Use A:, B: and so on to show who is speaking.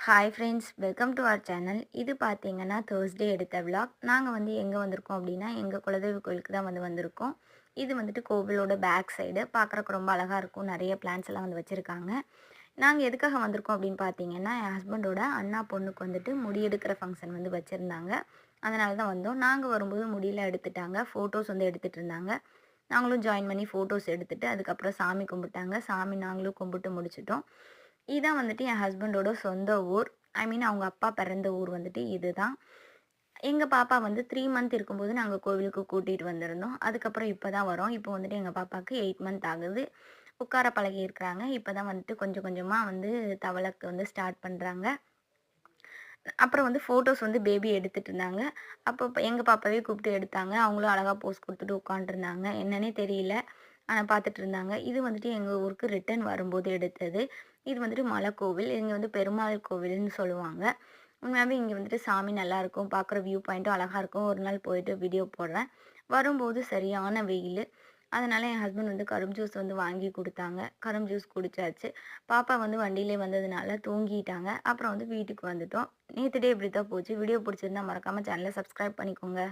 A: Hi friends, welcome to our channel. இது பார்த்தீங்கன்னா Thursday எடுத்த விலாக். நாங்கள் எங்கே வந்திருக்கோம் அப்படின்னா, எங்கள் குலதெய்வ கோயிலுக்கு தான் வந்திருக்கோம். இது கோவிலோட பேக் சைடு பார்க்குறக்கு ரொம்ப அழகாக இருக்கும். நிறைய பிளான்ஸ் எல்லாம் வச்சுருக்காங்க. நாங்கள் எதுக்காக வந்திருக்கோம் அப்படின்னு பார்த்தீங்கன்னா, என் ஹஸ்பண்டோட அண்ணா பொண்ணுக்கு முடி எடுக்கிற ஃபங்க்ஷன் வச்சுருந்தாங்க. அதனால தான் வந்தோம். நாங்கள் வரும்போது முடியெல்லாம் எடுத்துட்டாங்க. ஃபோட்டோஸ் எடுத்துகிட்டு இருந்தாங்க. நாங்களும் ஜாயின் பண்ணி ஃபோட்டோஸ் எடுத்துட்டு அதுக்கப்புறம் சாமி கும்பிட்டாங்க. சாமி நாங்களும் கும்பிட்டு முடிச்சிட்டோம். இதான் என் ஹஸ்பண்டோட சொந்த ஊர். ஐ மீன் அவங்க அப்பா பிறந்த ஊர் இதுதான். எங்க பாப்பா 3 மந்த் இருக்கும்போது நாங்க கோவிலுக்கு கூட்டிட்டு வந்திருந்தோம். அதுக்கப்புறம் இப்ப தான் வரோம். இப்போ எங்க பாப்பாக்கு 8 மந்த் ஆகுது. உட்கார பழகியிருக்கிறாங்க. இப்ப தான் கொஞ்சம் கொஞ்சமா தவழக்கு ஸ்டார்ட் பண்றாங்க. அப்புறம் ஃபோட்டோஸ் பேபி எடுத்துட்டு இருந்தாங்க. அப்போ எங்க பாப்பாவே கூப்பிட்டு எடுத்தாங்க. அவங்களும் அழகா போஸ் குடுத்துட்டு உட்காந்துருந்தாங்க. என்னன்னே தெரியல. ஆனா பார்த்துட்டு இருந்தாங்க. இது எங்க ஊருக்கு ரிட்டர்ன் வரும்போது எடுத்தது. இது மலைக்கோவில். இங்க பெருமாள் கோவில்னு சொல்லுவாங்க. உண்மையாவே இங்க சாமி நல்லாயிருக்கும். பார்க்குற வியூ பாயிண்ட்டும் அழகா இருக்கும். ஒரு நாள் போயிட்டு வீடியோ போடுறேன். வரும்போது சரியான வெயிலு. அதனால என் ஹஸ்பண்ட் கரும்பு ஜூஸ் வாங்கி குடுத்தாங்க. கரும்பு ஜூஸ் குடிச்சாச்சு. பாப்பா வண்டியிலே வந்ததுனால தூங்கிட்டாங்க. அப்புறம் வீட்டுக்கு வந்துட்டோம். நேத்து டே இப்படி தான் போச்சு. வீடியோ பிடிச்சிருந்தா மறக்காம சேனல சப்ஸ்கிரைப் பண்ணிக்கோங்க.